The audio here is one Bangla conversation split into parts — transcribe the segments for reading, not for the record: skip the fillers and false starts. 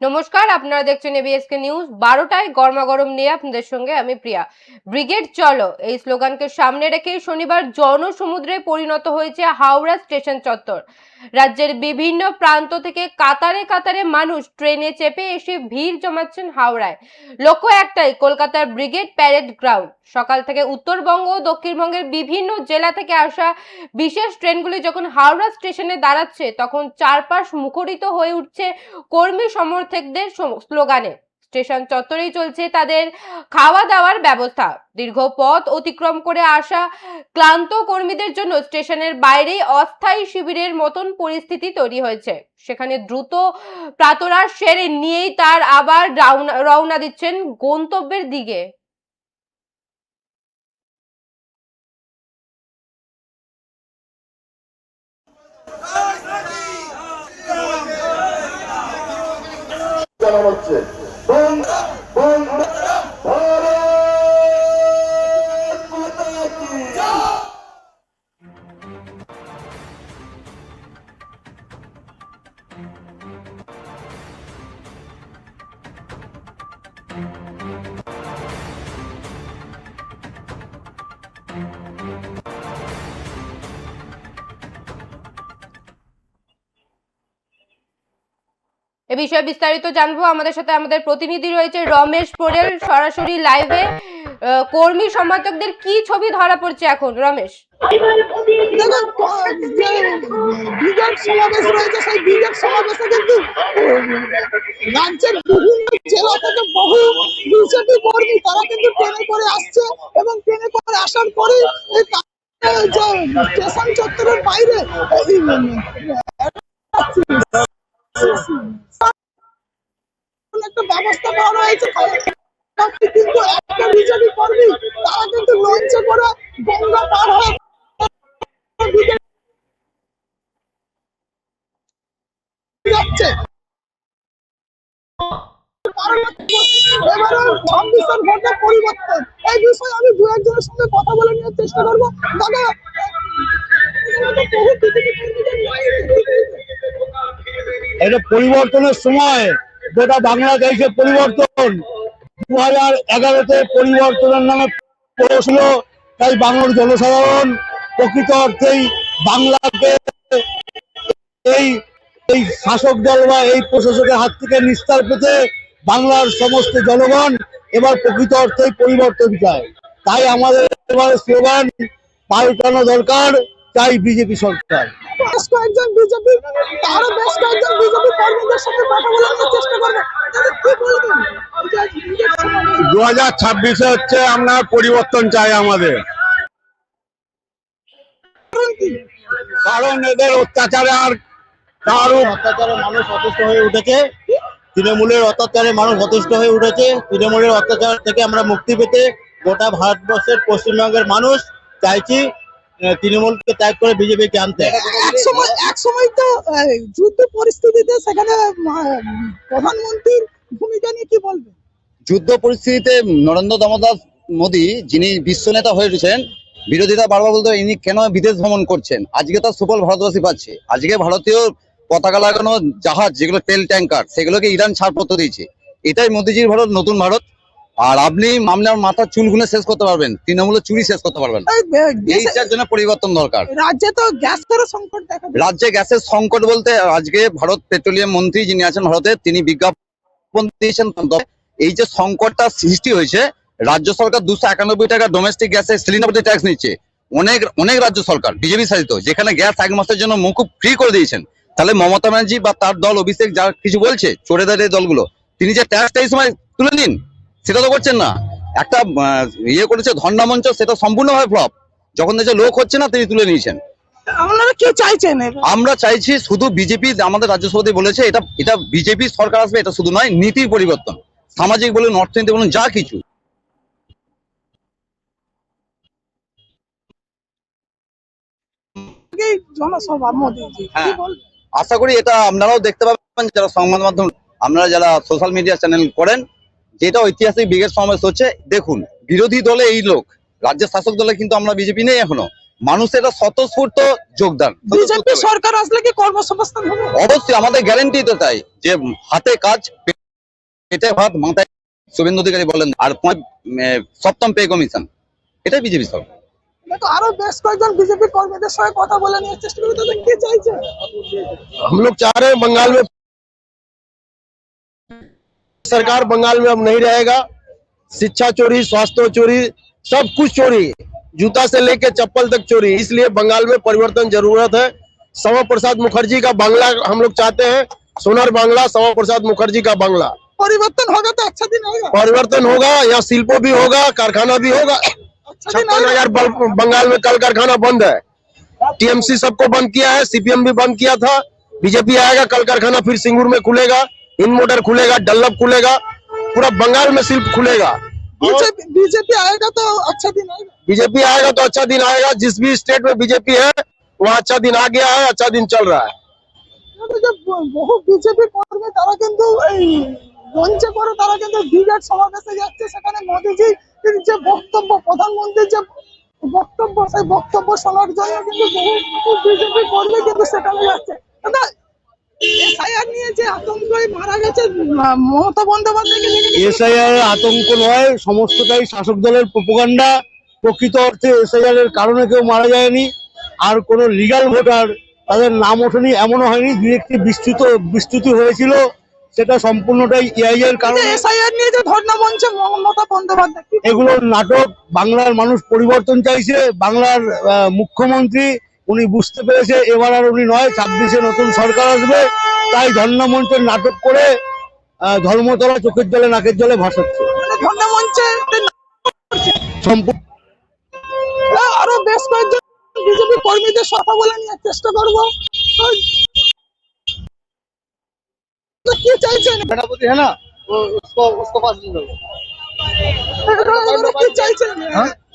নমস্কার, আপনারা দেখছেন এবিএসকে নিউজ। 12টায় গরমাগরম নিয়ে আপনাদের সঙ্গে আমি প্রিয়া। ব্রিগেড চলো এই স্লোগানকে সামনে রেখে শনিবার জনসমুদ্রে পরিণত হয়েছে হাওড়া স্টেশন চত্বর। রাজ্যের বিভিন্ন প্রান্ত থেকে কাতারে কাতারে মানুষ ট্রেনে চেপে এসে ভিড় জমাচ্ছেন হাওড়ায়। লক্ষ্য একটাই, কলকাতার ব্রিগেড প্যারেড গ্রাউন্ড। সকাল থেকে উত্তরবঙ্গ ও দক্ষিণবঙ্গের বিভিন্ন জেলা থেকে আসা বিশেষ ট্রেনগুলি যখন হাওড়া স্টেশনে দাঁড়াচ্ছে, তখন চারপাশ মুখরিত হয়ে উঠছে কর্মী সমর্থকদের স্লোগানে। স্টেশন চত্বরেই চলছে তাদের খাওয়া দাওয়ার ব্যবস্থা। দীর্ঘ পথ অতিক্রম করে আসা ক্লান্ত কর্মীদের জন্য স্টেশনের বাইরেই অস্থায়ী শিবিরের মতন পরিস্থিতি তৈরি হয়েছে। সেখানে দ্রুত প্রাতরাশ সেরে নিয়েই তার আবার রওনা দিচ্ছেন গন্তব্যের দিকে। জানানো হচ্ছে এ বিষয়ে বিস্তারিত জানবো। আমাদের সাথে আমাদের প্রতিনিধি রয়েছে রমেশ পোরেল, সরাসরি লাইভে। কর্মী সমর্থকদের কি ছবি ধরা পড়ছে এখন, রমেশ? রাজ্যের বিভিন্ন জেলা থেকে বহু বিজেপি কর্মী তারা কিন্তু ট্রেনে করে আসছে এবং ট্রেনে করে আসার পরে স্টেশন চত্বরের বাইরে একটা ব্যবস্থা করা হয়েছে। কিন্তু একটা বিজেপি কর্মী তারা কিন্তু লঞ্চে করে গঙ্গা পার হয়ে যাচ্ছে। পরিবর্তন এই বিষয়ে আমি দু একজনের সঙ্গে কথা বলে নেওয়ার চেষ্টা করবো। দাদা, এটা পরিবর্তনের সময় গোটা বাংলাদেশের পরিবর্তন 2011-তে পরিবর্তনের নামে পড়েছিল। তাই বাংলার জনসাধারণ প্রকৃত অর্থেই বাংলাকে এই এই শাসক দল বা এই প্রশাসকের হাত থেকে নিস্তার পেতে বাংলার সমস্ত জনগণ এবার প্রকৃত অর্থেই পরিবর্তন চায়। তাই আমাদের এবার স্লোগান পাল্টানো দরকার, চাই বিজেপি সরকার। বেশ কয়েকজন বিজেপি তারও বেশ কয়েকজন বিজেপি কর্মীদের সাথে কথা বলার চেষ্টা করবে। কি বলবেন? 2026-এ হচ্ছে আমরা পরিবর্তন চাই আমাদের, কারণ এদের অত্যাচারে আর কারো অত্যাচারে মানুষ অতিষ্ঠ হয়ে উঠেছে। তৃণমূলের অত্যাচারে মানুষ অতিষ্ঠ হয়ে উঠেছে। তৃণমূলের অত্যাচার থেকে আমরা মুক্তি পেতে গোটা ভারতবর্ষের পশ্চিমবঙ্গের মানুষ চাইছি তৃণমূলকে ত্যাগ করে বিজেপিকে আনতে। এক সময় তো যুদ্ধ পরিস্থিতিতে সেখানে প্রধানমন্ত্রীর ভূমিকা নিয়ে কি বলবেন? যুদ্ধ পরিস্থিতিতে নরেন্দ্র দামোদর মোদী, যিনি বিশ্ব নেতা হয়ে উঠেছেন, বিরোধীরা বারবার বলতে ইনি কেন বিদেশ ভ্রমণ করছেন। আজকে তার সুফল ভারতবাসী পাচ্ছে। আজকে ভারতীয় পতাকা লাগানো জাহাজ, যেগুলো তেল ট্যাঙ্কার, সেগুলোকে ইরান ছাড়পত্র দিয়েছে। এটাই মোদীজির ভারত, নতুন ভারত। আর আপনি আপনার মাথার চুল গুনে শেষ করতে পারবেন, তৃণমূলের চুরি শেষ করতে পারবেন। এইটার জন্য পরিবর্তন দরকার। রাজ্যে তো গ্যাসের সংকট দেখা দিচ্ছে। রাজ্যে গ্যাসের সংকট বলতে আজকে ভারত পেট্রোলিয়াম মন্ত্রী যিনি আছেন ভারতের, তিনি বিজ্ঞাপন দিয়েছেন। এই যে সংকটটা সৃষ্টি হয়েছে, রাজ্য সরকার 291 টাকা ডোমেস্টিক গ্যাসের সিলিন্ডার ট্যাক্স নিচ্ছে। অনেক রাজ্য সরকার বিজেপি শাসিত, যেখানে গ্যাস 1 মাসের জন্য মকুব ফ্রি করে দিয়েছেন। তাহলে মমতা ব্যানার্জি বা তার দল অভিষেক যা কিছু বলছে, চোরেদের দলগুলো, তিনি যে ট্যাক্সটা এই সময় তুলে নিন, সেটা তো করছেন না। একটা ইয়ে করেছে ধর্ণা মঞ্চ, সেটা সম্পূর্ণভাবে ফ্লপ। যখন দেখছে লোক হচ্ছে না, তিনি তুলে নিয়েছেন। আপনারা কি চাইছেন? আমরা চাইছি শুধু বিজেপি, আমাদের রাজ্য সভাপতি বলেছে এটা বিজেপি সরকার আসবে, এটা শুধু নয়, নীতির পরিবর্তন, সামাজিক বলুন, অর্থনীতি বলুন, যা কিছু। জনসভা মোদীজি কি বলবেন? আশা করি এটা আপনারাও দেখতে পাবেন, যারা সংবাদ মাধ্যম, আপনারা যারা সোশ্যাল মিডিয়া চ্যানেল করেন, যেটা ঐতিহাসিক ব্রিগেড সমাবেশ হচ্ছে। দেখুন, বিরোধী দলে এই লোক, রাজ্যের শাসক দলে কিন্তু আমরা বিজেপি নেই এখনো। মানুষের একটা স্বতঃস্ফূর্ত যোগদান। বিজেপি সরকার আসলে কি কর্মসংস্থান হবে? অবশ্যই, আমাদের গ্যারেন্টি তো তাই, যে হাতে কাজ পেটে ভাত মাথায়, শুভেন্দু অধিকারী বলেন। আর সপ্তম পে কমিশন, এটাই বিজেপি সরকার। দেখো আরো বেশ কয়েকজন বিজেপি কর্মীদের সঙ্গে কথা বলে নিয়ে চেষ্টা করি, তাদের কি চাইছে। हम लोग चाह रहे हैं बंगाल में सरकार बंगाल में अब नहीं रहेगा। शिक्षा चोरी, स्वास्थ्य चोरी, सब कुछ चोरी, जूता से लेके चप्पल तक चोरी। इसलिए बंगाल में परिवर्तन जरूरत है। श्यामा प्रसाद मुखर्जी का बांग्ला हम लोग चाहते हैं, सोनार बांग्ला, श्यामा प्रसाद मुखर्जी का बांग्ला। परिवर्तन होगा तो अच्छा दिन आएगा। परिवर्तन होगा, यहाँ शिल्पो भी होगा, कारखाना भी होगा। अच्छा दिन 56,000 बंगाल में कल कारखाना बंद है। टीएमसी सबको बंद किया है, सीपीएम भी बंद किया था। बीजेपी आएगा, कल कारखाना फिर सिंगूर में खुलेगा, इन मोटर खुलेगा, डल्लभ खुलेगा, पूरा बंगाल में शिल्प खुलेगा। बीजेपी आएगा तो अच्छा दिन आएगा। बीजेपी आएगा तो अच्छा दिन आएगा। जिस भी स्टेट में बीजेपी है वहाँ अच्छा दिन आ गया है, अच्छा दिन चल रहा है। বহু বিজেপি কর্মী তারা কিন্তু এই মঞ্চে করে তারা কিন্তু ব্রিগেড সমাবেশে যাচ্ছে, সেখানে মোদিজির যে বক্তব্য, প্রধানমন্ত্রীর যে বক্তব্য, সেই বক্তব্য শোনার জন্য কিন্তু বহু বিজেপি কর্মী কিন্তু সেখানে যাচ্ছে। দাদা, এসআইআর নিয়ে যে আতঙ্কে মারা গেছে মমতা বন্দ্যোপাধ্যায়কে এসআইআর আতঙ্ক নয়, সমস্তটাই শাসক দলের প্রোপাগান্ডা। প্রকৃত অর্থে এসআইআর এর কারণে কেউ মারা যায়নি, আর কোন লিগাল ভোটার তাদের নাম ওঠেনি এমনও হয়নি। দুই একটি বিস্তৃতি হয়েছিল, সেটা সম্পূর্ণটাই এআই এর কারণে। এসআইআর নিয়ে যে ধর্ণা মঞ্চে মমতা বন্দ্যোপাধ্যায়, এগুলো নাটক। বাংলার মানুষ পরিবর্তন চাইছে। বাংলার মুখ্যমন্ত্রী উনি বুঝতে পেরেছে এবার আর উনি নয়, 26-এ নতুন সরকার আসবে, তাই ধর্ণা মঞ্চের নাটক করে ধর্মতলা চোখের জলে নাকের জলে ভাসাচ্ছে। ধর্ণা মঞ্চে সম্পূর্ণ আরো বেশ কয়েকজন বিজেপি কর্মীদের কথা বলে নিয়ে চেষ্টা করবো। কি চাইছেন? है ना, उसको पास এবারে কি চাইছেন?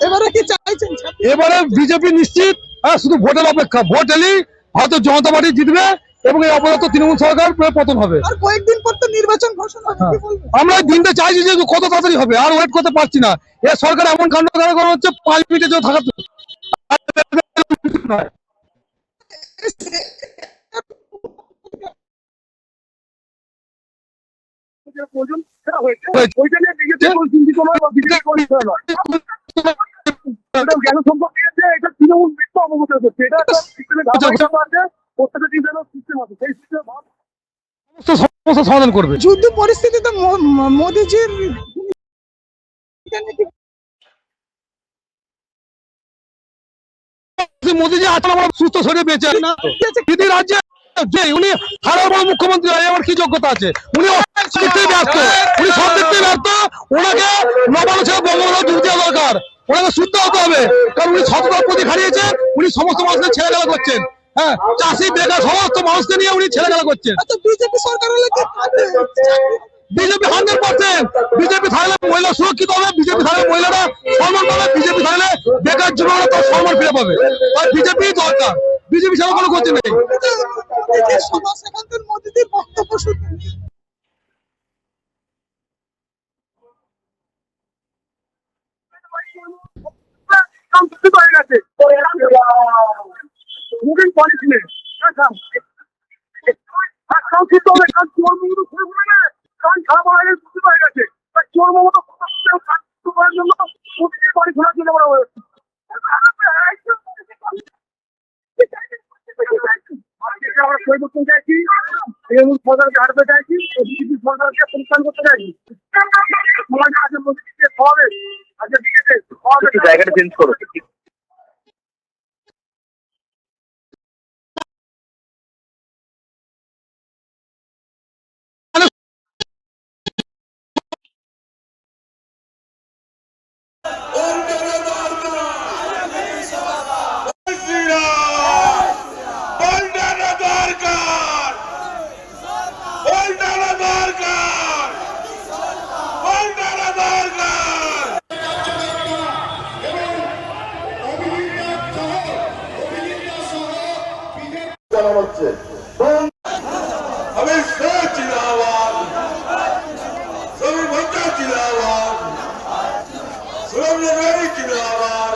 এবারে কি চাইছেন? এবারে বিজেপি নিশ্চিত। শুধু ভোটের অপেক্ষা, ভোট এলেই হয়তো জনতা পার্টি জিতবে এবং এই অপরাধ তৃণমূল সরকার পতন হবে। আর কয়েকদিন পর তো নির্বাচন ঘোষণা হবে, কি বলবেন? আমরা এই দিনটা চাইছি যে কত তাড়াতাড়ি হবে, আর ওয়েট করতে পারছি না। এ সরকার এমন কাণ্ড করা হচ্ছে, 5 মিনিটে যে থাকা সমাধান করবে। যুদ্ধ পরিস্থিতিতে মোদিজির মোদিজি সুস্থ শরীরে বেঁচে না, যদি রাজ্যে উনি হারার বড় মুখ্যমন্ত্রী হয়, আমার কি যোগ্যতা আছে? উনি ব্যস্ত, উনি সব দিক থেকে ব্যস্ত। ওনাকে নবাংশের বঙ্গবন্ধু যুগ দেওয়া দরকার, ওনাকে শুদ্ধ হতে হবে, কারণ উনি সততার প্রতীক হারিয়েছে। উনি সমস্ত মানুষকে ছেড়ে খেলা করছেন। হ্যাঁ, চাষি বেকার সমস্ত মানুষকে নিয়ে উনি ছেড়ে খেলা করছেন। বিজেপি সরকার হলে কি বিজেপি 100%, বিজেপি থাকলে মহিলা সুরক্ষিত হবে, বিজেপি থাকলে মহিলারা সম্মান পাবে, বিজেপি থাকলে বেকার যুবকরা তার সম্মান ফিরে পাবে। আর বিজেপি দরকার, বিজেপি ছাড়া কোনো ক্ষতি নেই। সভা সেখানকার মোদিজির বক্তব্য শুনবেন। পরিবর্তন চাইছি, তৃণমূল সরকারকে হারতে চাইছি, বিজেপি সরকারকে পরিষ্কার করতে চাইছি। জায়গাটা চেঞ্জ করো। হচ্ছে अमित शाह जिंदाबाद, सभी भट्टा जिंदाबाद, सुरेंद्र रेड्डी जिंदाबाद,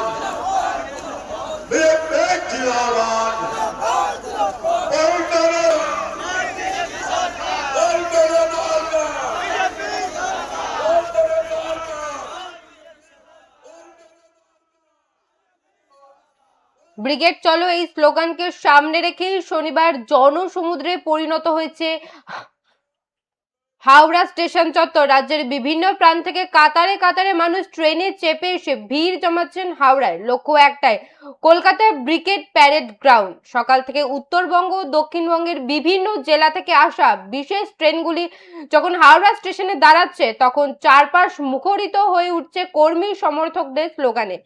ব্রিগেড চলো এই স্লোগানকে সামনে রেখেই শনিবার জনসমুদ্রে পরিণত হয়েছে হাওড়া স্টেশন চত্বর। রাজ্যের বিভিন্ন প্রান্ত থেকে কাতারে কাতারে মানুষ ট্রেনে চেপে এসে ভিড় জমাচ্ছেন হাওড়ায়। লক্ষ্য একটাই, কলকাতার ব্রিগেড প্যারেড গ্রাউন্ড। সকাল থেকে উত্তরবঙ্গ ও দক্ষিণবঙ্গের বিভিন্ন জেলা থেকে আসা বিশেষ ট্রেনগুলি যখন হাওড়া স্টেশনে দাঁড়াচ্ছে, তখন চারপাশ মুখরিত হয়ে উঠছে কর্মী সমর্থকদের স্লোগানে।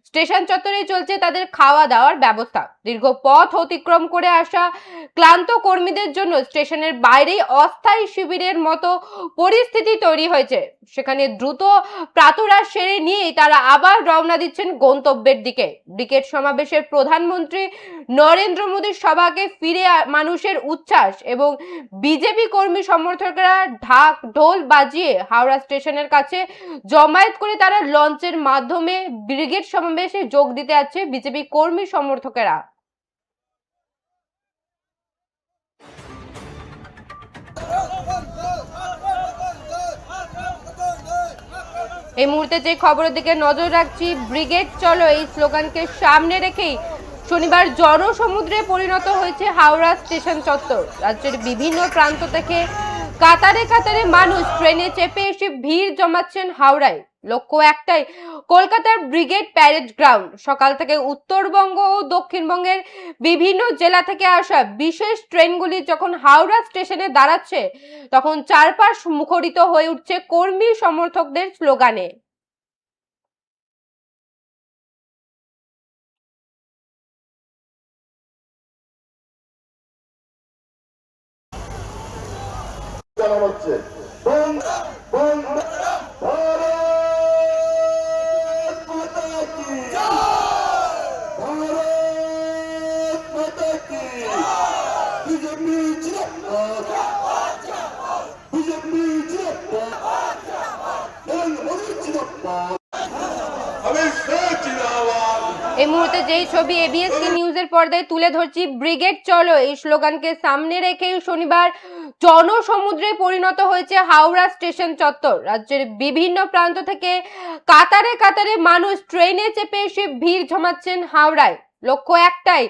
স্টেশন চত্বরে চলছে তাদের খাওয়া দাওয়ার ব্যবস্থা। দীর্ঘ পথ অতিক্রম করে আসা ক্লান্ত কর্মীদের জন্য স্টেশনের বাইরেই অস্থায়ী শিবিরের মতো পরিস্থিতি তৈরি হয়েছে। সেখানে দ্রুত প্রাতরাশ সেরে নিয়েই তারা আবার রওনা দিচ্ছেন গন্তব্যের দিকে। ব্রিগেড সমাবেশের প্রধানমন্ত্রী নরেন্দ্র মোদীর সভাকে ফিরে মানুষের উচ্ছ্বাস এবং বিজেপি কর্মী সমর্থকরা ঢাক ঢোল বাজিয়ে হাওড়া স্টেশনের কাছে জমায়েত করে তারা লঞ্চের মাধ্যমে ব্রিগেড সমাবেশে যোগ দিতে আছে বিজেপি কর্মী সমর্থকেরা। এই মুহূর্তে যে খবরের দিকে নজর রাখছি, ব্রিগেড চলো এই স্লোগানকে সামনে রেখেই শনিবার জনসমুদ্রে পরিণত হয়েছে হাওড়া স্টেশন চত্বর। রাজ্যের বিভিন্ন প্রান্ত থেকে কাতারে কাতারে মানুষ ট্রেনে চেপে এসে ভিড় জমাচ্ছেন হাওড়ায়। লক্ষ্য একটাই, কলকাতার ব্রিগেড প্যারেড গ্রাউন্ড। সকাল থেকে উত্তরবঙ্গ ও দক্ষিণবঙ্গের বিভিন্ন জেলা থেকে আসা বিশেষ ট্রেনগুলি যখন হাওড়া স্টেশনে দাঁড়াচ্ছে, তখন চারপাশ মুখরিত হয়ে উঠছে কর্মী সমর্থকদের স্লোগানে। জানানো হচ্ছে বন্দে ভারত মাতা কি ভারত মাতা কি বিজেপি জিন্দাবাদ বিজেপি জিন্দাবাদ মোদি জিন্দাবাদ अमित शाह जिंदाबाद। এই মুহূর্তে যেই ছবি এবিএসকে নিউজের পর্দায় তুলে ধরছি, ব্রিগেড চলো এই স্লোগানকে সামনে রেখে শনিবার জনসমুদ্রে পরিণত হয়েছে হাওড়া স্টেশন চত্বর। রাজ্যের বিভিন্ন প্রান্ত থেকে কাতারে কাতারে মানুষ ট্রেনে চেপে এসে ভিড় জমাচ্ছেন হাওড়ায়। লক্ষ্য একটাই,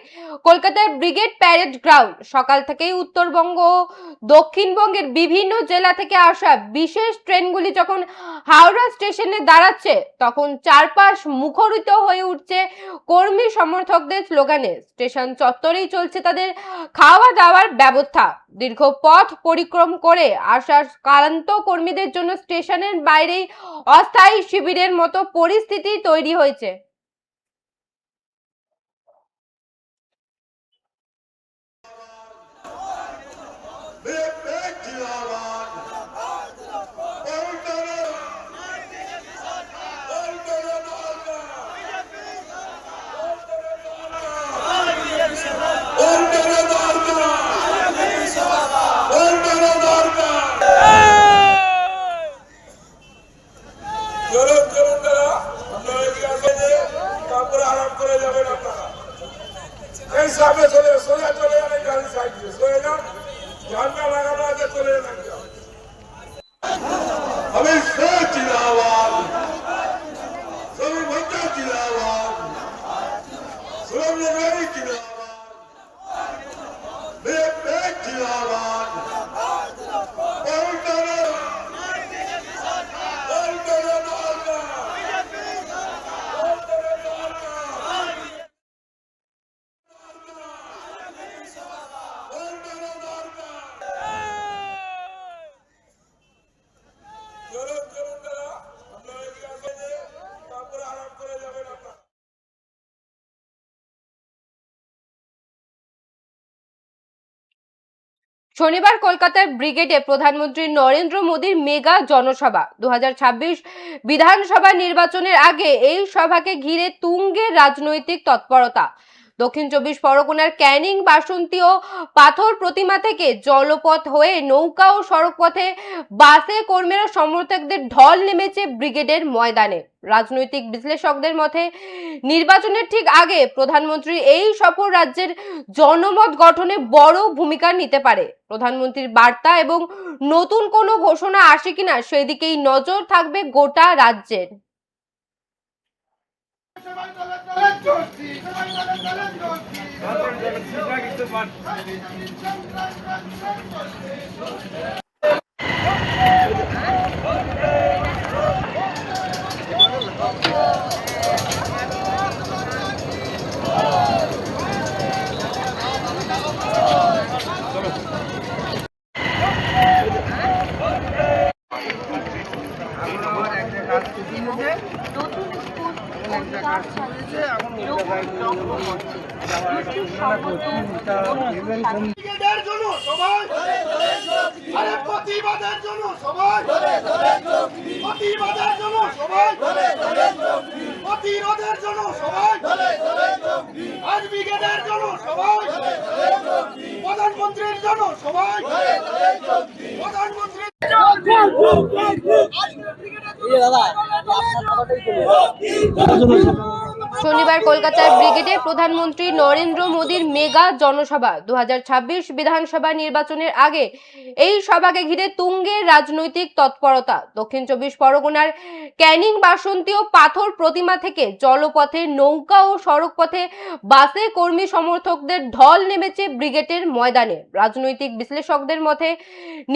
কলকাতার ব্রিগেড প্যারেড গ্রাউন্ড। সকাল থেকেই উত্তরবঙ্গ ও দক্ষিণবঙ্গের বিভিন্ন জেলা থেকে আসা বিশেষ ট্রেনগুলি যখন হাওড়া স্টেশনে দাঁড়াচ্ছে, তখন চারপাশ মুখরিত হয়ে উঠছে কর্মী সমর্থকদের স্লোগানে। স্টেশন চত্বরেই চলছে তাদের খাওয়া দাওয়ার ব্যবস্থা। দীর্ঘ পথ পরিক্রম করে আসা ক্লান্ত কর্মীদের জন্য স্টেশনের বাইরেই অস্থায়ী শিবিরের মতো পরিস্থিতি তৈরি হয়েছে। ब्रिगेड जिंदाबाद। আরাম করে যাবেন আপনারা। এই সামনে সোজা চলে যাবেন, গাড়ি সাইড দিয়ে সোজা যান, ঝান্ডা লাগানো আছে, চলে যাবেন। अमित शाह जिंदाबाद सभी भट्टा जिंदाबाद सुरम नगरी जिंदाबाद ब्रिगेड जिंदाबाद শনিবার কলকাতার ব্রিগেডে প্রধানমন্ত্রী নরেন্দ্র মোদীর মেগা জনসভা। 2026 বিধানসভা নির্বাচনের আগে এই সভাকে ঘিরে তুঙ্গে রাজনৈতিক তৎপরতা। দক্ষিণ 24 পরগনার ক্যানিং, বাসন্তী ও পাথর প্রতিমা থেকে জলপথ হয়ে নৌকা ও সড়কপথে বাসে কর্মীরা সমর্থকদের ঢল নেমেছে ব্রিগেডের ময়দানে। রাজনৈতিক বিশ্লেষকদের মতে নির্বাচনের ঠিক আগে প্রধানমন্ত্রীর এই সফর রাজ্যের জনমত গঠনে বড় ভূমিকা নিতে পারে। প্রধানমন্ত্রীর বার্তা এবং নতুন কোনো ঘোষণা আসে কিনা সেই দিকেই নজর থাকবে গোটা রাজ্যের। চলছি সবাই দলে দলে চলছি প্রতিবাদের জন্য সবাই আরে প্রতিবাদের জন্য সবাই প্রতিবাদের জন্য সবাই প্রতিরোধের জন্য সবাই আজ ব্রিগেডের জন্য সবাই প্রধানমন্ত্রীর জন্য সবাই প্রধানমন্ত্রী শনিবার কলকাতার ব্রিগেডে প্রধানমন্ত্রী নরেন্দ্র মোদীর মেগা জনসভা 2026 বিধানসভা নির্বাচনের আগে এই সভাকে ঘিরে তুঙ্গে রাজনৈতিক তৎপরতা। দক্ষিণ 24 পরগনার ক্যানিং বাসন্তী ও পাথর প্রতিমা থেকে জলপথে, নৌকা ও সড়ক পথে বাসে কর্মী সমর্থকদের ঢল নেমেছে ব্রিগেডের ময়দানে। রাজনৈতিক বিশ্লেষকদের মতে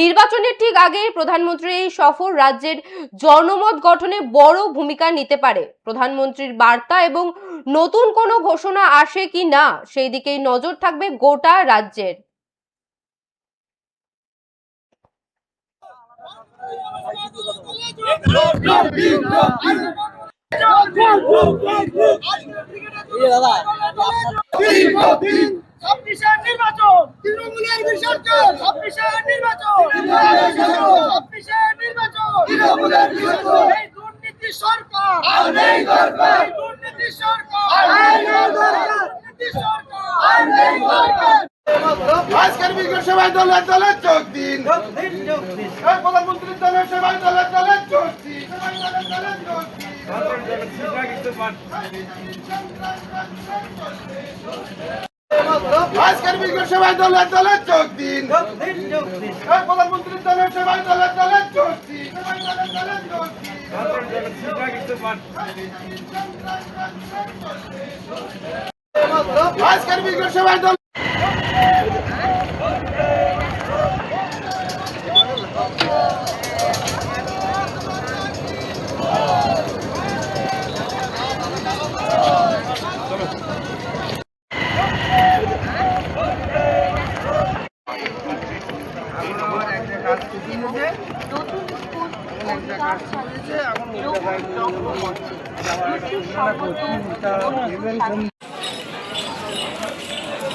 নির্বাচনের ঠিক আগে প্রধানমন্ত্রীর এই সফর রাজ্যের জনমত গঠনে বড় ভূমিকা নিতে পারে। প্রধানমন্ত্রীর বার্তা এবং নতুন কোনো ঘোষণা আসে কি না সেই দিকেই নজর থাকবে গোটা রাজ্যের। নির্বাচন তৃণমূলের বিসর্জন, 26 নির্বাচন এই দুর্নীতি সরকার আর নেই দরকার, এই দুর্নীতি সরকার আর নেই দরকার, দুর্নীতি সরকার আর নেই দরকার। আজকের ব্রিগেড সবাই দলে দলে যোগ দিন, প্রধানমন্ত্রীর দলের সবাই দলে দলে চলছি সবাই দলে দলে চলছি আজকের ব্রিগেড সবাই দলে দলে যোগ দিন, প্রধানমন্ত্রীর দলের সবাই দলে দলে চলছি সবাই দলে দলে চলছি আজকের ব্রিগেড সবাই দলে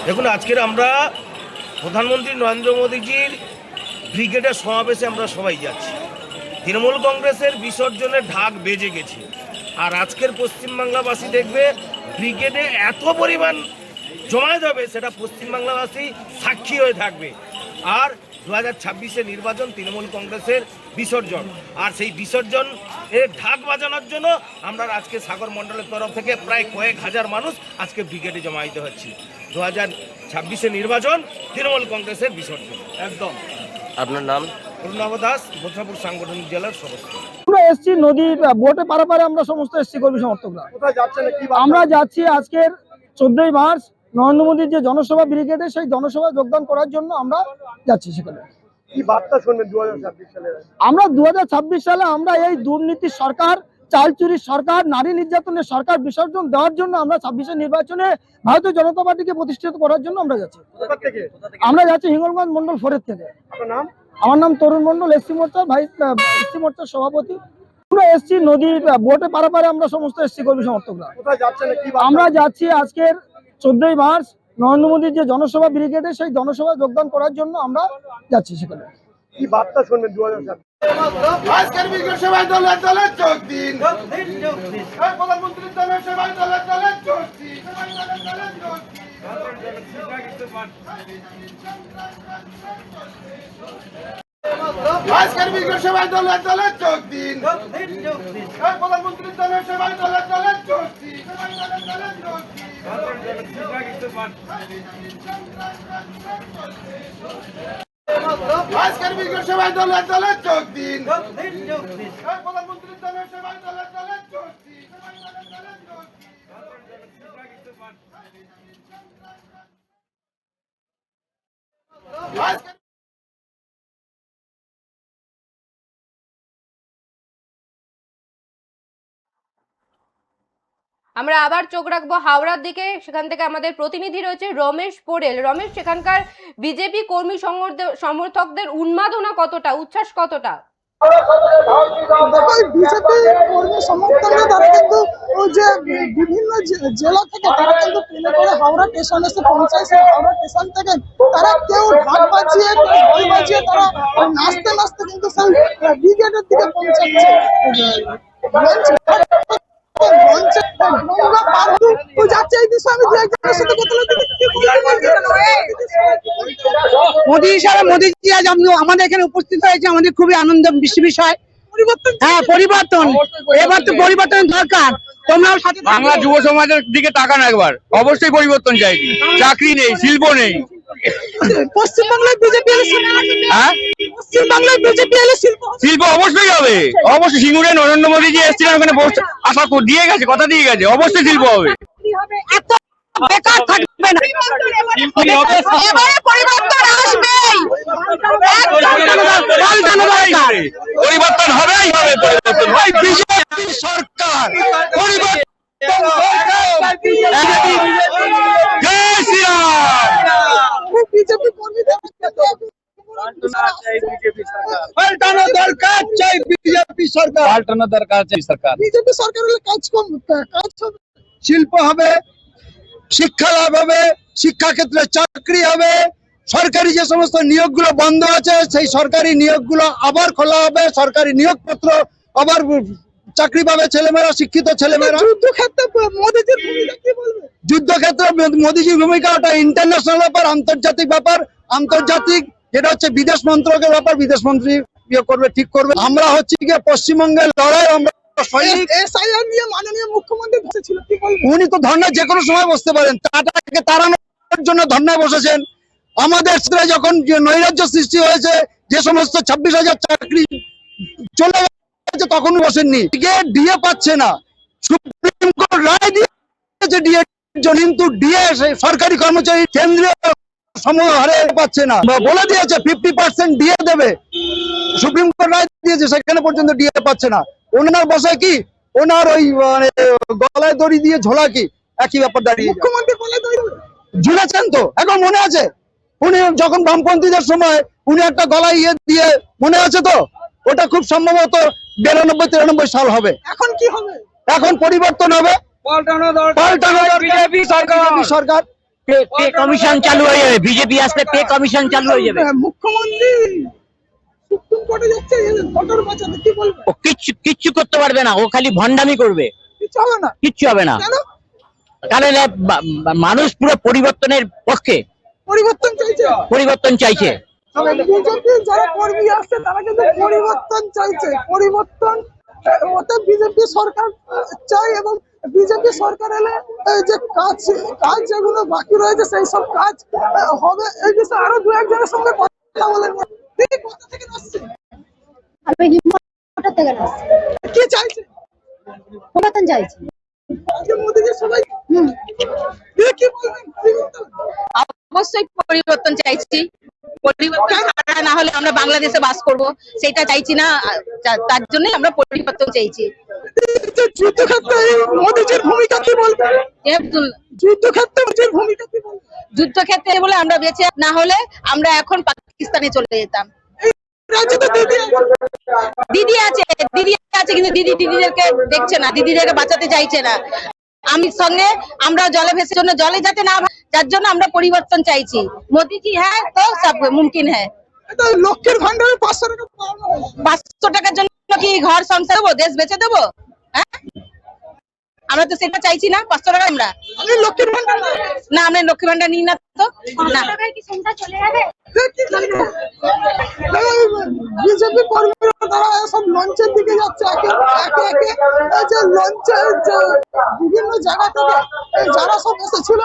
দেখুন, আজকের আমরা প্রধানমন্ত্রী নরেন্দ্র মোদীজির ব্রিগেডের সমাবেশে আমরা সবাই যাচ্ছি। তৃণমূল কংগ্রেসের বিসর্জনের ঢাক বেজে গেছে, আর আজকের পশ্চিমবাংলাবাসী দেখবে ব্রিগেডে এত পরিমাণ জমায়েত হবে, সেটা পশ্চিমবাংলাবাসী সাক্ষী হয়ে থাকবে। আর 2026 নির্বাচন তৃণমূল কংগ্রেসের বিসর্জন, আর সেই বিসর্জন এর ঢাক বাজানোর জন্য আমরা আজকে সাগর মণ্ডলের তরফ থেকে প্রায় কয়েক হাজার মানুষ আজকে ব্রিগেডে জমায়েত হচ্ছি। 2026 নির্বাচন তৃণমূল কংগ্রেসের বিসর্জন একদম। আপনার নাম? অরুণাভ দাস, বোলপুর সাংগঠনিক জেলার সদস্য। আমরা এসছি নদী বোটে পারাপারে, আমরা সমস্ত এসছি কর্মী সমর্থকরা। কোথায় যাচ্ছেন কি আমরা যাচ্ছি আজকের 14 মার্চ নরেন্দ্র মোদীর যে জনসভা ব্রিগেডে, সেই জনসভায় যোগদান করার জন্য আমরা যাচ্ছি সেখানে। কি বার্তা শুনবেন 2026 সালে? আমরা 2026 সালে আমরা এই দুর্নীতি সরকার, চাল চুরির সরকার, নারী নির্যাতনের সরকার বিসর্জন দেওয়ার জন্য আমরা 26 নির্বাচনে ভারতীয় জনতা পার্টিকে প্রতিষ্ঠিত করার জন্য আমরা যাচ্ছি। কোথা থেকে? আমরা যাচ্ছি হিঙ্গলগঞ্জ মন্ডল 4 থেকে। আপনার নাম? আমার নাম তরুণ মন্ডল, এসসি মোর্চার এসসি মোর্চার সভাপতি। আমরা এসছি নদী বোটে পারাপারে, আমরা সমস্ত এসসি কর্মী সমর্থকরা। কোথায় যাচ্ছেন কি আমরা যাচ্ছি আজকের 14 মার্চ নরেন্দ্র মোদীর যে জনসভা ব্রিগেডে, সেই জনসভায় যোগদান করার জন্য আমরা যাচ্ছি সেখানে। কি বার্তা শুনবেন 2026? আজকের ব্রিগেড সবাই দলে দলে যোগ দিন, প্রধানমন্ত্রীর দলের সবাই দলে দলে চলছি সবাই দলে দলে চলছি আজকের ব্রিগেড সবাই দলে দলে যোগ দিন, প্রধানমন্ত্রীর দলের সবাই দলে দলে চলছি সবাই দলে দলে চলছি আজকের ব্রিগেড সবাই দলে দলে যোগ দিন, প্রধানমন্ত্রীর দলের সবাই দলে দলে চলছি সবাই দলে দলে চলছি আমরা আবার চোখ রাখবো হাওড়ার দিকে, সেখান থেকে আমাদের প্রতিনিধি রয়েছে রমেশ পোড়েল। রমেশ, সেখানকার বিজেপি কর্মী সমর্থকদের উন্মাদনা কতটা, উচ্ছ্বাস কতটা? দেখো, বিজেপি কর্মী সমর্থকরা তারা কিন্তু ওই যে বিভিন্ন জেলা থেকে তারা কিন্তু ট্রেনে করে হাওড়া স্টেশন এসে পৌঁছাইছে। হাওড়া স্টেশন থেকে তারা কেউ ঢাক বাজিয়ে, কেউ ঢোল বাজিয়ে, তারা নাচতে নাচতে কিন্তু সেই ব্রিগেডের দিকে পৌঁছাচ্ছে। মোদী হিসাবে মোদীজি আজ আমাদের এখানে উপস্থিত হয়েছে, আমাদের খুবই আনন্দ বিষয়। হ্যাঁ, পরিবর্তন, এবার তো পরিবর্তনের দরকার। তোমরাও সাথে বাংলা যুব সমাজের দিকে তাকান একবার, অবশ্যই পরিবর্তন চাই। চাকরি নেই, শিল্প নেই। পশ্চিমবাংলায় বিজেপি এলে হ্যাঁ, পশ্চিমবাংলায় বিজেপি এলে শিল্প অবশ্যই হবে, অবশ্যই। সিঙ্গুরে নরেন্দ্র মোদীজি এসেছিলেন, ওখানে আশা দিয়ে গেছে, কথা দিয়ে গেছে, অবশ্যই শিল্প হবে। এত বেকার থাকবে না, এবারে পরিবর্তন আসবেই, পরিবর্তন হবেই হবে, পরিবর্তন হয়। বিজেপি সরকার পরিবর্তন, জয় শ্রীরাম। বিজেপি কর্মীদের পাল্টানো দরকার, চাই বিজেপি সরকার, পাল্টানো দরকার, চাই সরকার। বিজেপি সরকার হলে কাজ হবে, শিল্প হবে, শিক্ষা লাভ হবে, শিক্ষা ক্ষেত্রে চাকরি হবে, সরকারি যে সমস্ত নিয়োগগুলো বন্ধ আছে সেই সরকারি নিয়োগগুলো আবার খোলা হবে, সরকারি নিয়োগপত্র আবার চাকরি পাবে ছেলেমেয়েরা, শিক্ষিত ছেলেমেয়েরা। যুদ্ধক্ষেত্রে মোদীজির ভূমিকা কি বলবে? যুদ্ধক্ষেত্রে মোদীজির ভূমিকা ওটা ইন্টারন্যাশনাল ব্যাপার, আন্তর্জাতিক ব্যাপার, আন্তর্জাতিক যেটা হচ্ছে বিদেশ মন্ত্রকের ব্যাপার, বিদেশ মন্ত্রী করবে, ঠিক করবে। আমরা হচ্ছে গিয়ে পশ্চিমবঙ্গের লড়াই, আমরা সৈনিক। এসআইআর নিয়ে মাননীয় মুখ্যমন্ত্রী বসেছিল, কি বলবে? উনি তো ধর্নায় যে কোনো সময় বসতে পারেন, তাটাকে তাড়ানোর জন্য ধর্নায় বসেছেন। আমাদের ক্ষেত্রে যখন নৈরাজ্য সৃষ্টি হয়েছে, যে সমস্ত 26,000 চাকরি চলে গেছে, তখন বসেননি। ডিএ পাচ্ছে না, সুপ্রিম কোর্ট রায় দিয়েছে ডিএ, কিন্তু ডিএ সরকারি কর্মচারী কেন্দ্রীয় সমহারে পাচ্ছে না, বলে দিয়েছে 50% ডিএ দেবে, সুপ্রিম কোর্ট রায় দিয়েছে, সেখানে পর্যন্ত ডিএ পাচ্ছে না। ওনার বসে কি, ওনার ওই মানে গলায় দড়ি দিয়ে ঝোলা কি, একই ব্যাপার দাঁড়িয়ে। মুখ্যমন্ত্রী বলে ঝুলেছেন তো, এখন মনে আছে? উনি যখন বামপন্থীদের সময় উনি একটা গলায় ইয়ে দিয়ে, মনে আছে তো? ওটা খুব সম্ভবত 92-93 সাল হবে। এখন কি হবে? এখন পরিবর্তন হবে, পাল্টানো দরকার, বিজেপি সরকার। পে কমিশন চালু হয়ে যাবে, বিজেপি আসলে পে কমিশন চালু হয়ে যাবে। মুখ্যমন্ত্রী সুপ্রিম কোর্টে যাচ্ছে ভোটার বাঁচাতে, কি বলবে? ও কিচ্ছু করতে পারবে না, ও খালি ভণ্ডামি করবে, কিছু হবে না, কিচ্ছু হবে না। কেন? কারণ মানুষ পুরো পরিবর্তনের পক্ষে, পরিবর্তন চাইছে। বিজেপি যারা কর্মী আসছে তারা কিন্তু পরিবর্তন চাইছে, পরিবর্তন ওটা বিজেপি সরকার চাই, এবং বিজেপি সরকার এলে যে কাজ যেগুলো বাকি রয়েছে সেই সব কাজ হবে। এই বিষয়ে আরো দু একজনের সঙ্গে কথা বলেন। কোথা থেকে আসছে? আমি হিমঘর থেকে আসছি। কি চাইছে? পরিবর্তন চাইছি। আজকে মোদীজি সবাই কি বলবেন? অবশ্যই পরিবর্তন চাইছি। পরিবর্তন ছাড়া না হলে আমরা বাংলাদেশে বাস করব, সেটা চাইছি না, তার জন্য আমরা পরিবর্তন চাইছি। যুদ্ধক্ষেত্রে মোদীজির ভূমিকা কি বলবে? যুদ্ধক্ষেত্রে মোদীজির ভূমিকা কি বলবে? যুদ্ধক্ষেত্রে বলে আমরা বেঁচে না হলে আমরা এখন পাকিস্তানে চলে যেতাম। দিদি আছে কিন্তু দিদিদেরকে দেখছে না, দিদিদেরকে বাঁচাতে চাইছে না। আমরা জলে ভেসে জন্য জলে যাতে না, যার জন্য আমরা পরিবর্তন চাইছি। মোদীজি হ্যাঁ তো সব মুমকিন হ্যাঁ। লক্ষ্যের ভান্ডারে 500 টাকা, 500 টাকার জন্য কি ঘর সংসার দেবো, দেশ বেচে দেবো? হ্যাঁ, আমরা তো সেটা চাইছি না। 500 টাকা আমরা লক্ষ্যের ভান্ডার না, আমরা লক্ষ্মী ভান্ডার নিই না তো। না, বিজেপি কর্মীরা তারা সব লঞ্চের দিকে যাচ্ছে, একে যে লঞ্চের যে বিভিন্ন জায়গা থেকে যারা সব এসেছিল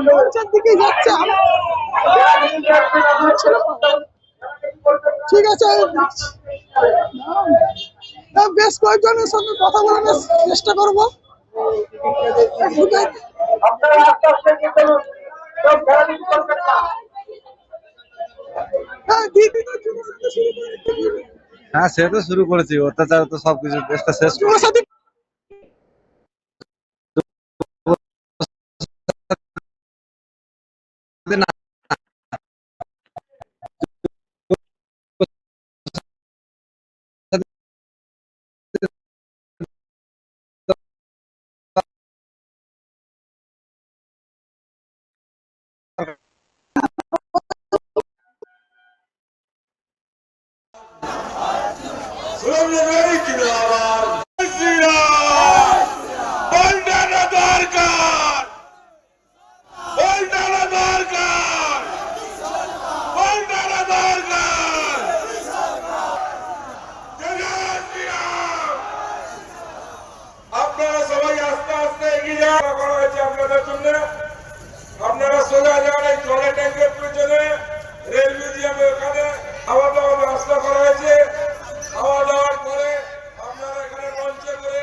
লঞ্চের দিকে যাচ্ছে। ঠিক আছে, বেশ কয়েকজনের সঙ্গে কথা বলার চেষ্টা করবো। আপনারা আস্তে আস্তে এগিয়ে চলুন, কেউ ঘেরাঘেরি করবেন না। দিদিটা যুবসাথী শুরু করে হ্যাঁ, সে তো শুরু করেছি, অত্যাচার তো সবকিছু দেশটা শেষ করে। যুবসাথী আপনারা সবাই আস্তে আস্তে এগিয়ে যাওয়া করা হয়েছে আপনাদের জন্য। আপনারা সোজা যান এই জলের ট্যাঙ্কের পেছনে, রেল মিউজিয়ামের ওখানে খাওয়া দাওয়ার ব্যবস্থা করা হয়েছে। খাওয়া দাওয়ার পরে আপনারা এখানে লঞ্চে করে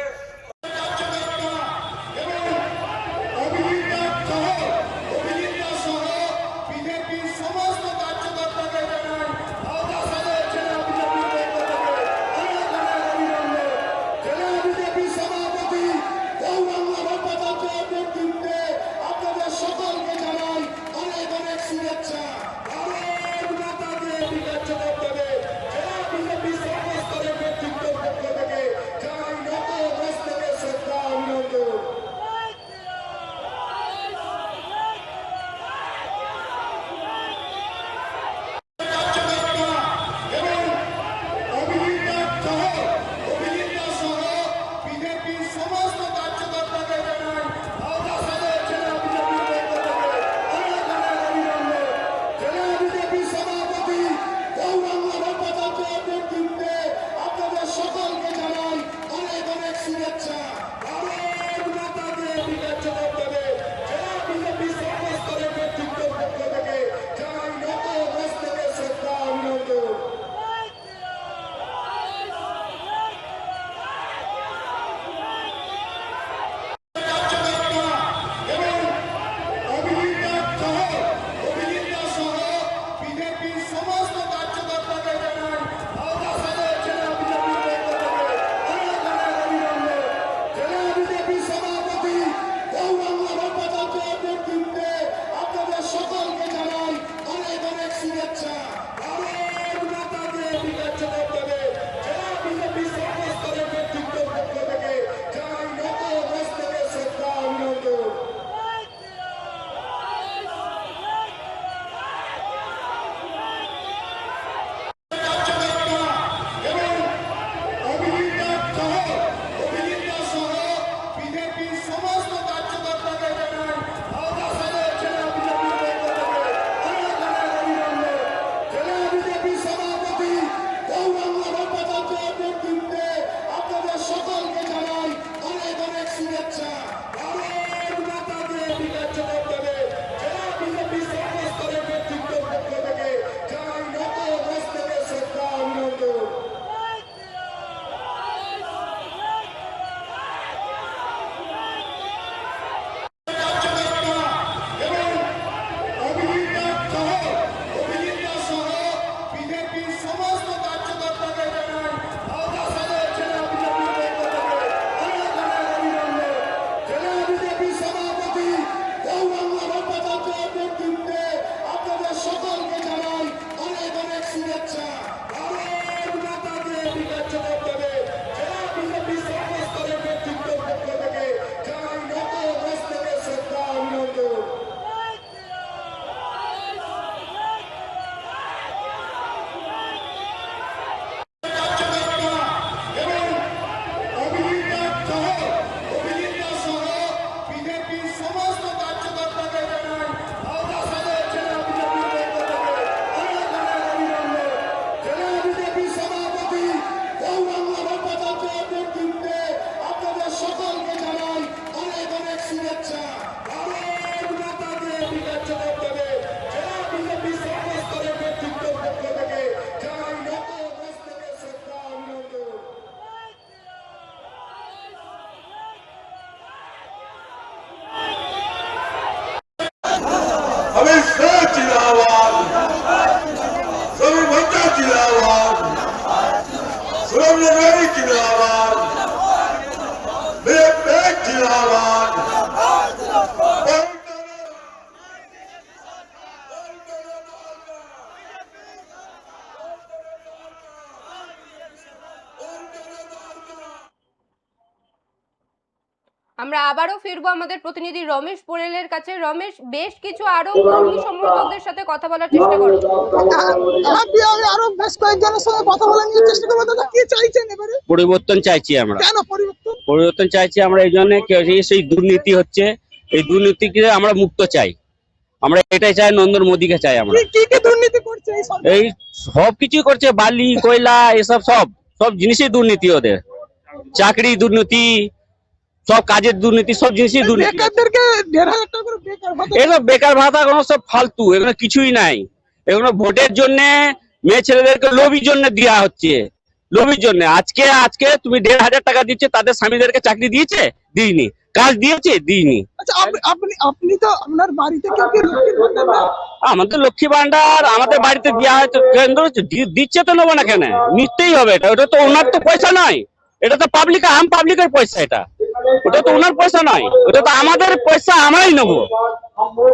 Gauranga Ramyanari Jindabad, BJP Jindabad. আমরা আবারও ফিরবো আমাদের প্রতিনিধি রমেশ পোরেলের কাছে। রমেশ, বেশ কিছু আরো কর্মী সমর্থকদের সাথে কথা বলার চেষ্টা করো। আমি আরো বেশ কয়েকজনের সঙ্গে কথা বলে নিয়ে চেষ্টা করবো। দাদা কি চাইছেন এবারে? পরিবর্তন চাইছি আমরা। কেন পরিবর্তন? পরিবর্তন চাইছি আমরা এই জন্য, সেই দুর্নীতি হচ্ছে, এই দুর্নীতিকে আমরা মুক্ত চাই। আমরা এটাই চাই, নরেন্দ্র মোদীকে চাই আমরা। কি কি দুর্নীতি করছে এই সরকার? এই সব কিছু করছে, বালি কয়লা এসব সব জিনিসই দুর্নীতি, ওদের চাকরি দুর্নীতি, সব কাজের দুর্নীতি, সব জিনিসই দুর্নীতি। বেকারদেরকে 1,500 টাকা করে বেকার ভাতা। এগুলো বেকার ভাতা কোনো সব ফালতু, এগুলো কিছুই নাই। এগুলো ভোটের জন্য মেয়ে ছেলেদেরকে লোভির জন্য দেওয়া হচ্ছে, লোভির জন্য। আজকে তুমি 1,500 টাকা দিচ্ছে, তাদের স্বামীদেরকে চাকরি দিয়েছে? দিইনি। কাজ দিয়েছে? দিইনি। আচ্ছা আপনি তো আপনার বাড়িতে কেউ কি লক্ষ্মীর ভান্ডার দেয়? আমাদের লক্ষ্মী ভান্ডার আমাদের বাড়িতে দেওয়া হয়তো, কেন্দ্র দিচ্ছে তো নেবো না কেন? নিতেই হবে। ওটা তো ওনার তো পয়সা নয়, এটা তো পাবলিকের পয়সা। এটা ওটা তো ওনার পয়সা নয়, ওটা তো আমাদের পয়সা, আমরাই নেবো।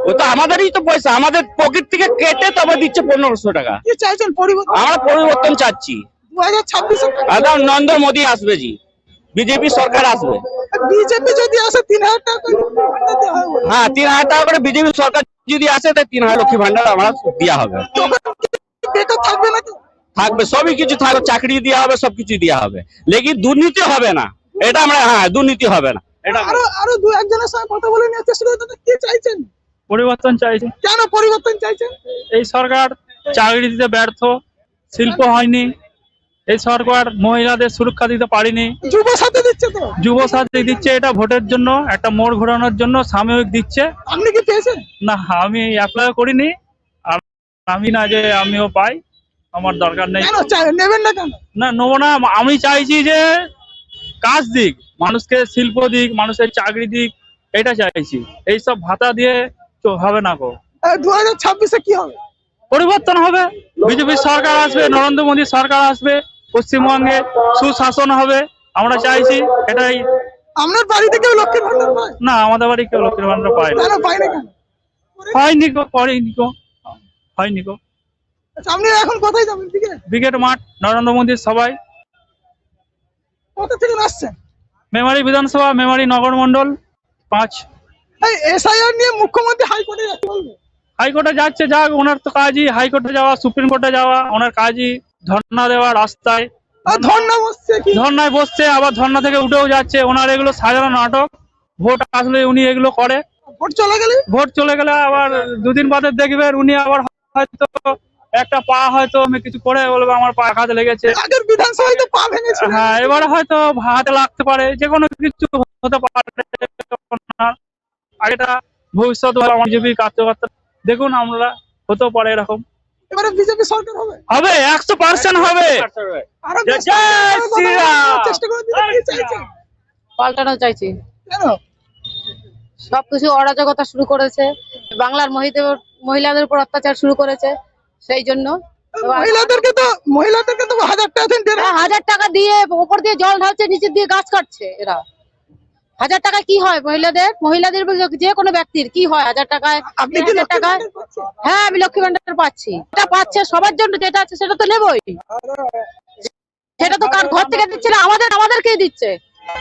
ওটা আমাদেরই তো পয়সা, আমাদের পকেট থেকে কেটে তবে দিচ্ছে 1,500 টাকা। কি চাইছেন পরিবর্তন? আমরা পরিবর্তন চাচ্ছি। 2026 একদম নরেন্দ্র মোদী আসবে, বিজেপি সরকার আসবে। বিজেপি যদি আসে 3,000 টাকা করে ভান্ডার দেওয়া হবে। হ্যাঁ, 3,000 টাকা করে বিজেপি সরকার যদি আসে, তাই 3,000 লক্ষ্মী ভান্ডার আমরা দেওয়া হবে। তখন কি বেকার থাকবে না তো? থাকবে, সবই কিছু থাকবে, চাকরি দেওয়া হবে, সবকিছু দেওয়া হবে, লেকিন দুর্নীতি হবে না। এটা আমরা, দুর্নীতি হবে না। এটা আরো দু একজনের সঙ্গে কথা বলে নিয়ে চেষ্টা করতে। কি চাইছেন? পরিবর্তন চাইছি। কেন পরিবর্তন চাইছেন? এই সরকার চাকরি দিতে ব্যর্থ, শিল্প হয়নি। এই সরকার মহিলাদের সুরক্ষা দিতে পারেনি। যুব সাথী দিচ্ছে তো? যুব সাথী দিচ্ছে, এটা ভোটের জন্য, একটা মোড় ঘোরানোর জন্য সাময়িক দিচ্ছে। আপনি কি পেয়েছেন? না, আমি অ্যাপ্লাই করিনি। আর আমি না যে আমিও পাই, আমার দরকার নেই। কেন নেবেন না কেন? না, নেবো না। আমি চাইছি যে কাজ দিক, মানুষকে শিল্প দিক, মানুষের চাকরি দিক, এটা চাইছি। এইসব ভাতা দিয়ে হবে না গো। 2026 কি হবে? পরিবর্তন হবে, বিজেপি সরকার আসবে, নরেন্দ্র মোদী সরকার আসবে, পশ্চিমবঙ্গে সুশাসন হবে, আমরা চাইছি এটাই। আপনার বাড়িতে কেউ লক্ষ্মীর ভান্ডার পায় না? আমাদের বাড়ি কেউ লক্ষ্মীর ভান্ডার পায় না। পায় না কেন? হয়নি গো, করেনি গো, হয়নি গো। আচ্ছা, আপনি এখন কোথায় যাবেন? ব্রিগেড মাঠ, নরেন্দ্র মোদীর সবাই। কোথা থেকে আসছেন? মেমারি বিধানসভা, মেমারি নগর মন্ডল 5। এই এসআইআর নিয়ে মুখ্যমন্ত্রী হাইকোর্টে যাচ্ছে বলবে। হাইকোর্টে যাচ্ছে, যাক, ওনার তো কাজই হাইকোর্টে যাওয়া, সুপ্রিম কোর্টে যাওয়া, ওনার কাজই ধর্ণা দেওয়া রাস্তায়। ধর্ণা বসছে, ধর্ণায় বসছে, আবার ধর্ণা থেকে উঠেও যাচ্ছে। ওনার এগুলো সাজানো নাটক। ভোট আসলে উনি এগুলো করে, ভোট চলে গেলে আবার দুদিন বাদে দেখবেন উনি আবার হয়তো একটা পা হয়তো আমি কিছু করে বলবো আমার পা হাতে লেগেছে। আগের বিধানসভায় তো পা ভেঙেছে। হ্যাঁ, এবারে হয়তো হাতে লাগতে পারে, যে কোনো কিছু হতে পারে। আগেটা ভবিষ্যৎ বিজেপি কার্যকর্তা দেখুন, আমরা হতেও পারে এরকম। এবারে বিজেপি সরকার হবে, 100% হবে। আরো চেষ্টা করে দিতে। কি চাইছেন? পাল্টানো চাইছি। কেন? সবকিছু অরাজকতা শুরু করেছে, বাংলার মহিলাদের উপর অত্যাচার শুরু করেছে, সেই জন্য। মহিলাদেরকে তো 1,000 টাকা দেন। 1,000 টাকা দিয়ে উপর দিয়ে জল ঢালছে, নিচে দিয়ে গাছ কাটছে। এরা 1,000 টাকা কি হয় মহিলাদের যে কোনো ব্যক্তির কি হয় 1,000 টাকায়? আপনি কি 1,000 টাকায়? হ্যাঁ, আমি লক্ষ্মী ভান্ডার পাচ্ছি। এটা পাচ্ছে সবার জন্য, যেটা আছে সেটা তো নেবই। সেটা তো কার ঘর থেকে দিচ্ছে না, আমাদেরকেই দিচ্ছে।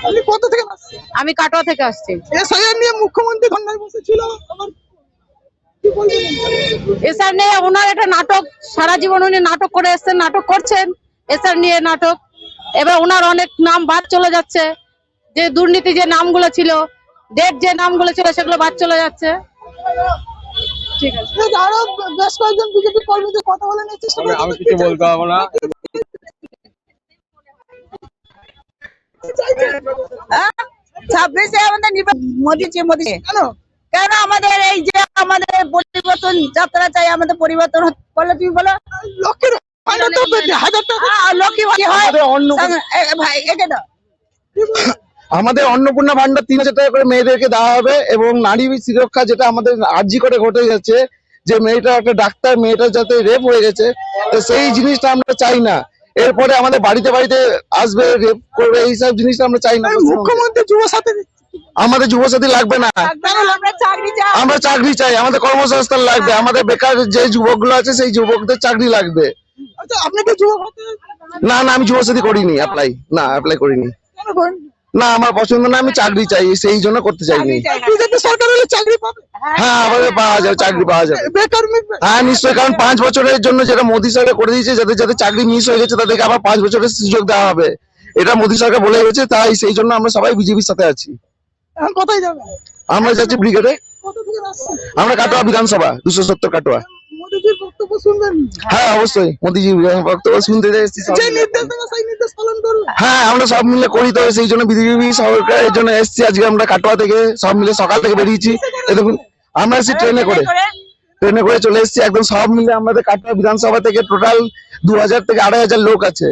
আপনি কোথা থেকে আসছেন? আমি কাটোয়া থেকে আসছি। এসআইআর নিয়ে মুখ্যমন্ত্রী ধর্নায় বসেছিল, আবার কি বলবেন? এসআর নিয়ে ওনার একটা নাটক, সারা জীবন উনি নাটক করে এসছেন, নাটক করছেন। এসআর নিয়ে নাটক, এবার ওনার অনেক নাম বাদ চলে যাচ্ছে। যে দুর্নীতি যে নামগুলো ছিল, যে নামগুলো ছিল, সেগুলো বাদ চলে যাচ্ছে। ঠিক আছে, আরো বেশ কয়েকজন বিজেপি কর্মীদের কথা বলে নিয়ে চেষ্টা করতে। আমি কিছু বলতে পারবো না। 26-এ আমাদের মোদী কেন? কেন আমাদের এই যে আমাদের পরিবর্তন যাত্রা চাই, আমাদের পরিবর্তন বলো, তুমি বলো। লক্ষ্মীর ভান্ডার তো 1,000 টাকা। লক্ষ্মী হয় ভাই, একে দাও। আমাদের অন্নপূর্ণা ভান্ডার 3,000 টাকা করে মেয়েদেরকে দেওয়া হবে, এবং নারী সুরক্ষা, যেটা আমাদের আরজি করে ঘটে যাচ্ছে, যে মেয়েটা একটা ডাক্তার, মেয়েটা যাতে রেপ হয়ে গেছে, তো সেই জিনিসটা আমরা চাই না। এরপরে আমাদের বাড়িতে বাড়িতে আসবে, রেপ করবে, এইসব জিনিস আমরা চাই না। মুখ্যমন্ত্রী যুব সাথী আমাদের যুবসাথী লাগবে না, আমরা চাকরি চাই, আমাদের কর্মসংস্থান লাগবে, আমাদের বেকার যে যুবকগুলো আছে সেই যুবকদের চাকরি লাগবে। আচ্ছা, আপনি কি যুব সাথী না না, আমি যুবসাথী করিনি, অ্যাপ্লাই করিনি। কেন করেন? না, আমার পছন্দ না, আমি চাকরি চাই, সেই জন্য করতে চাইনি। বিজেপি সরকার হলে চাকরি পাবে, হ্যাঁ, আমাদের পাওয়া যাবে, চাকরি পাওয়া যাবে। বেকার মিটবে। হ্যাঁ নিশ্চয়ই, কারণ 5 বছরের জন্য যেটা মোদী সরকার করে দিয়েছে, যাদের চাকরি মিস হয়ে গেছে তাদেরকে আবার 5 বছরের সুযোগ দেওয়া হবে, এটা মোদী সরকার বলে গেছে। তাই সেই জন্য আমরা সবাই বিজেপির সাথে আছি। এখন কোথায় যাবে? আমরা যাচ্ছি ব্রিগেডে, কত থেকে আসছেন? আমরা কাটোয়া বিধানসভা 270 কাটোয়া। মোদিজির বক্তব্য শুনবেন? হ্যাঁ অবশ্যই, মোদীজি বক্তব্য শুনতে এসেছি। যে নির্দেশ দেবে সেই নির্দেশ পালন করবে। হ্যাঁ, আমরা সব মিলে করি, তো সেই জন্য বিজেপি সরকারের জন্য এসেছি আজকে। আমরা কাটোয়া থেকে সব মিলে সকাল থেকে বেরিয়েছি। এই দেখুন, আমরা এসেছি ট্রেনে করে চলে এসেছি একদম সব মিলে। আমাদের কাটোয়া বিধানসভা থেকে টোটাল 2000 থেকে 2500 লোক আছে।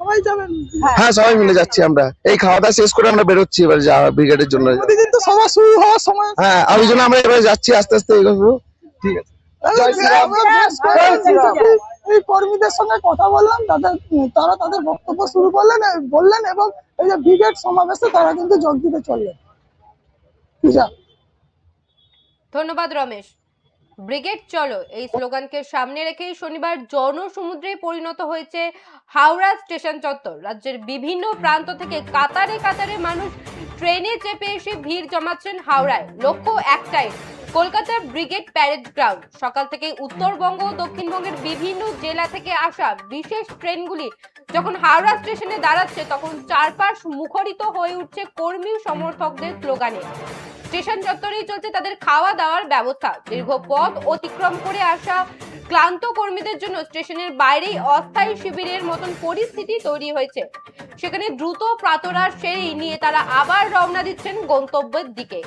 সবাই যাবেন? হ্যাঁ, সবাই মিলে যাচ্ছি আমরা। এই খাওয়া দাওয়া শেষ করে আমরা বেরোচ্ছি এবার ব্রিগেডের জন্য। মোদিজির তো সভা শুরু হওয়ার সময়। হ্যাঁ, ওই জন্য আমরা এবার যাচ্ছি আস্তে আস্তে এগোবো। ঠিক আছে। এই কর্মীদের সঙ্গে কথা বললাম, তারা তাদের বক্তব্য শুরু বললেন এবং এই যে ব্রিগেড সমাবেশে তারা কিন্তু যোগ দিতে চললেন। ধন্যবাদ রমেশ। ব্রিগেড চলো এই স্লোগানকে সামনে রেখেই শনিবার জনসমুদ্রে পরিণত হয়েছে হাওড়া স্টেশন চত্বর। রাজ্যের বিভিন্ন প্রান্ত থেকে কাতারে কাতারে মানুষ ট্রেনে চেপে এসে ভিড় জমাচ্ছেন হাওড়ায়। লক্ষ্য একটাই, কলকাতার ব্রিগেড প্যারেড গ্রাউন্ড। সকাল থেকে উত্তরবঙ্গ ও দক্ষিণবঙ্গের বিভিন্ন জেলা থেকে আসা বিশেষ ট্রেনগুলি যখন হাওড়া স্টেশনে দাঁড়াচ্ছে, তখন চারপাশ মুখরিত হয়ে উঠছে কর্মী সমর্থকদের স্লোগানে। স্টেশন চত্বরেই চলছে তাদের খাওয়া দাওয়ার ব্যবস্থা। দীর্ঘ পথ অতিক্রম করে আসা ক্লান্ত কর্মীদের জন্য স্টেশনের বাইরেই অস্থায়ী শিবিরের মতন পরিস্থিতি তৈরি হয়েছে। সেখানে দ্রুত প্রাতরাশ সেরে নিয়ে তারা আবার রওনা দিচ্ছেন গন্তব্যের দিকে।